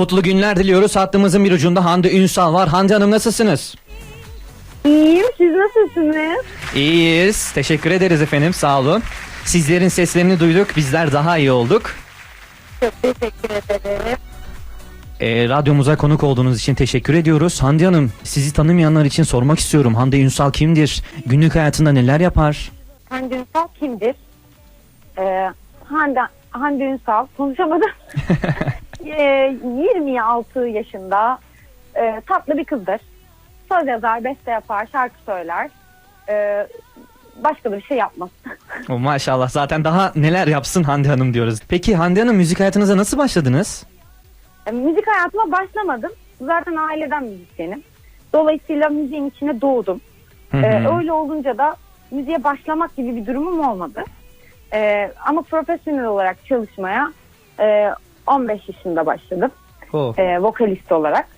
Mutlu günler diliyoruz. Hattımızın bir ucunda Hande Ünsal var. Hande Hanım nasılsınız? İyiyim, siz nasılsınız? İyiyiz. Teşekkür ederiz efendim. Sağ olun. Sizlerin seslerini duyduk. Bizler daha iyi olduk. Çok teşekkür ederim. Radyomuza konuk olduğunuz için teşekkür ediyoruz. Hande Hanım, sizi tanımayanlar için sormak istiyorum. Hande Ünsal kimdir? Günlük hayatında neler yapar? Hande Ünsal kimdir? Hande Ünsal, konuşamadım. 26 yaşında tatlı bir kızdır. Söz yazar, beste yapar, şarkı söyler. Başka da bir şey yapmaz. Maşallah, zaten daha neler yapsın Hande Hanım diyoruz. Peki Hande Hanım, müzik hayatınıza nasıl başladınız? Müzik hayatıma başlamadım. Zaten aileden müzisyenim. Dolayısıyla müziğin içine doğdum. Öyle olunca da müziğe başlamak gibi bir durumum olmadı. Ama profesyonel olarak çalışmaya 15 yaşında başladım. Vokalist olarak.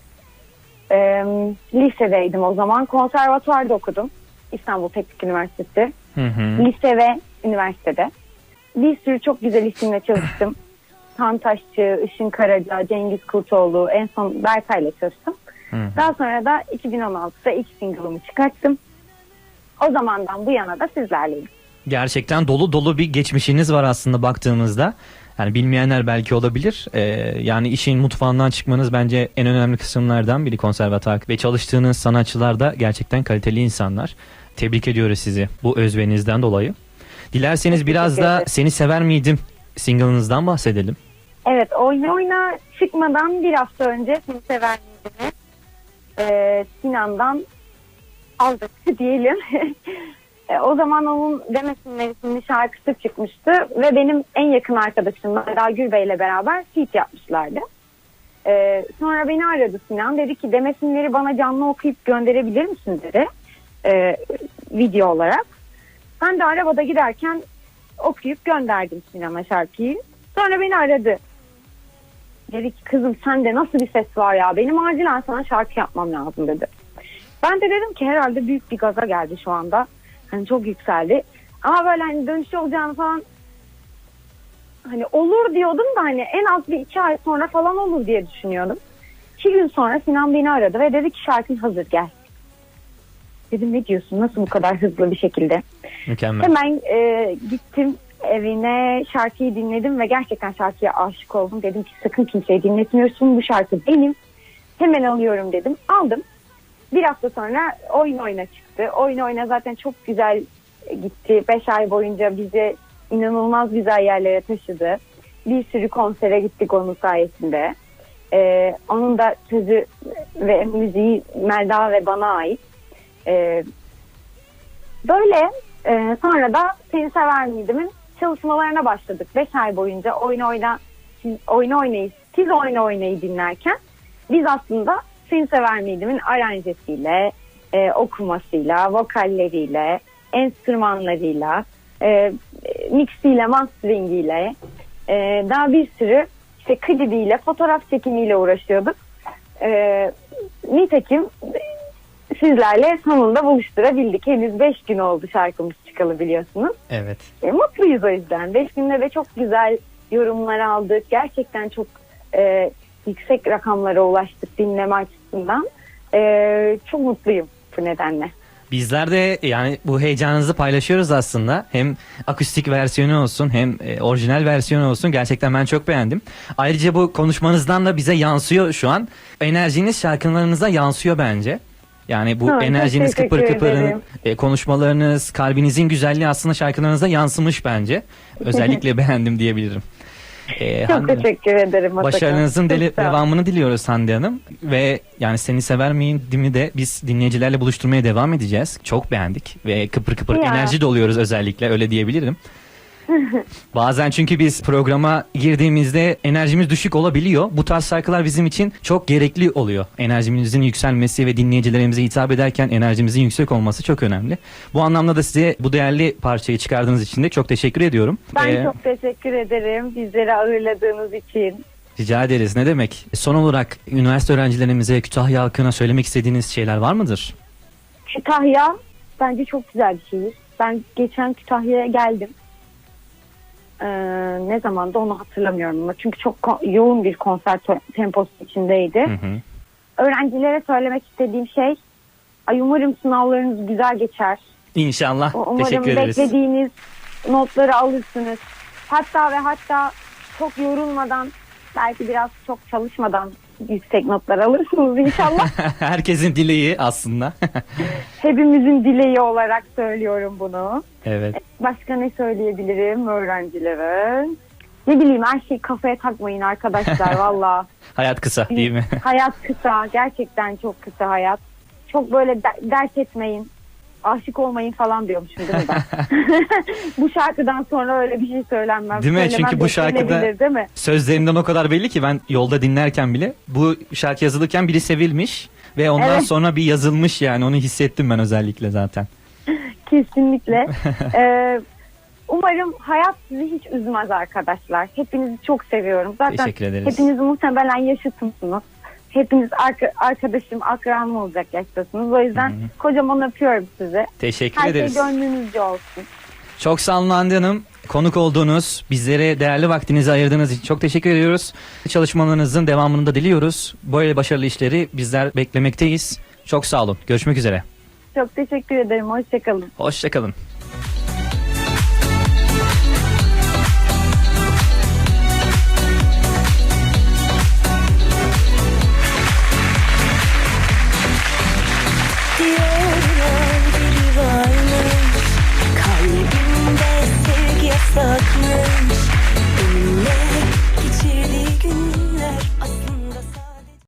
Lisedeydim o zaman. Konservatuvarda okudum. İstanbul Teknik Üniversitesi. Lise ve üniversitede. Bir sürü çok güzel isimle çalıştım. Tantaşçı, Işın Karaca, Cengiz Kurtoğlu, en son Berkay'la çalıştım. Daha sonra da 2016'da ilk single'ımı çıkarttım. O zamandan bu yana da sizlerleyim. Gerçekten dolu dolu bir geçmişiniz var aslında baktığımızda. Yani bilmeyenler belki olabilir. Yani işin mutfağından çıkmanız bence en önemli kısımlardan biri konservatuar. Ve çalıştığınız sanatçılar da gerçekten kaliteli insanlar. Tebrik ediyoruz sizi bu özverinizden dolayı. Dilerseniz biraz da Seni Sever Miydim single'ınızdan bahsedelim. Evet, oyna çıkmadan bir hafta önce Seni Sever Miydim'i Sinan'dan aldık diyelim. O zaman onun Demesinler isimli şarkısı çıkmıştı ve benim en yakın arkadaşım Eda Gürbey ile beraber feat yapmışlardı. Sonra beni aradı Sinan, dedi ki Demesinleri bana canlı okuyup gönderebilir misin dedi video olarak. Ben de arabada giderken okuyup gönderdim Sinan'a şarkıyı. Sonra beni aradı. Dedi ki kızım sende nasıl bir ses var ya, benim acilen sana şarkı yapmam lazım dedi. Ben de dedim ki herhalde büyük bir gaza geldi şu anda. Hani çok yükseldi. Ama böyle hani dönüş olacağını falan hani olur diyordum da hani en az bir 2 ay sonra falan olur diye düşünüyordum. 2 gün sonra Sinan beni aradı ve dedi ki şarkın hazır, gel. Dedim ne diyorsun, nasıl bu kadar hızlı bir şekilde? Mükemmel. Hemen gittim evine, şarkıyı dinledim ve gerçekten şarkıya aşık oldum. Dedim ki sakın kimseyi dinletmiyorsun, bu şarkı benim. Hemen alıyorum dedim. Aldım. Bir hafta sonra Oyna çıktı. Oyna zaten çok güzel gitti. 5 ay boyunca bizi inanılmaz güzel yerlere taşıdı. Bir sürü konsere gittik onun sayesinde. Onun da sözü ve müziği Melda ve bana ait. Böyle sonra da Seni Sever Miydim'in çalışmalarına başladık. 5 ay boyunca Oyna'yı siz Oyna'yı dinlerken biz aslında Seni Sever Miydim'in aranjesiyle, okumasıyla, vokalleriyle, enstrümanlarıyla, mixiyle, masteringiyle, daha bir sürü işte klibiyle, fotoğraf çekimiyle uğraşıyorduk. Nitekim sizlerle sonunda buluşturabildik. Henüz 5 gün oldu şarkımız çıkalı, biliyorsunuz. Evet. Mutluyuz o yüzden. 5 günde de çok güzel yorumlar aldık. Gerçekten çok yüksek rakamlara ulaştık dinleme açısından. Çok mutluyum bu nedenle. Bizler de yani bu heyecanınızı paylaşıyoruz aslında. Hem akustik versiyonu olsun hem orijinal versiyonu olsun. Gerçekten ben çok beğendim. Ayrıca bu konuşmanızdan da bize yansıyor şu an. Enerjiniz şarkılarınıza yansıyor bence. Yani bu enerjiniz, kıpır kıpırın, konuşmalarınız, kalbinizin güzelliği aslında şarkılarınıza yansımış bence. Özellikle beğendim diyebilirim. Çok teşekkür ederim. Başarınızın devamını diliyoruz Hande Hanım. Ve yani Seni Sever Miyim'i de biz dinleyicilerle buluşturmaya devam edeceğiz. Çok beğendik ve kıpır kıpır enerji doluyoruz, özellikle öyle diyebilirim. Bazen çünkü biz programa girdiğimizde enerjimiz düşük olabiliyor. Bu tarz şarkılar bizim için çok gerekli oluyor. Enerjimizin yükselmesi ve dinleyicilerimize hitap ederken enerjimizin yüksek olması çok önemli. Bu anlamda da size bu değerli parçayı çıkardığınız için de çok teşekkür ediyorum. Ben çok teşekkür ederim bizleri ağırladığınız için. Rica ederiz, ne demek. Son olarak üniversite öğrencilerimize, Kütahya halkına söylemek istediğiniz şeyler var mıdır? Kütahya bence çok güzel bir şehir. Ben geçen Kütahya'ya geldim. Ne zamandı onu hatırlamıyorum ama çünkü çok yoğun bir konser temposu içindeydi. Hı hı. Öğrencilere söylemek istediğim şey, umarım sınavlarınız güzel geçer. İnşallah. Umarım Teşekkür ederiz. beklediğiniz notları alırsınız. Hatta çok yorulmadan, belki biraz çok çalışmadan yüksek notlar alırsınız inşallah. Herkesin dileği aslında. Hepimizin dileği olarak söylüyorum bunu. Evet. Başka ne söyleyebilirim öğrencilere? Ne bileyim, her şeyi kafaya takmayın arkadaşlar valla. Hayat kısa değil mi? Hayat kısa. Gerçekten çok kısa hayat. Çok böyle dert etmeyin. Aşık olmayın falan diyormuşum değil mi ben? Bu şarkıdan sonra öyle bir şey söylenmez. Değil mi? Çünkü bu şarkıda değil mi? sözlerinden o kadar belli ki ben yolda dinlerken bile bu şarkı yazılırken biri sevilmiş ve ondan Evet. sonra bir yazılmış, yani onu hissettim ben özellikle zaten. Kesinlikle. Umarım hayat sizi hiç üzmez arkadaşlar. Hepinizi çok seviyorum. Zaten Teşekkür ederiz. hepiniz muhtemelen yaşıtımsınız. Hepiniz arkadaşım, akranım olacak yaştasınız. O yüzden kocaman öpüyorum sizi. Teşekkür Her ederiz. şey gönlünüzce olsun. Çok sağ olun Hande Hanım. Konuk olduğunuz, bizlere değerli vaktinizi ayırdığınız için çok teşekkür ediyoruz. Çalışmalarınızın devamını da diliyoruz. Böyle başarılı işleri bizler beklemekteyiz. Çok sağ olun. Görüşmek üzere. Çok teşekkür ederim. Hoşçakalın. Hoşça kalın.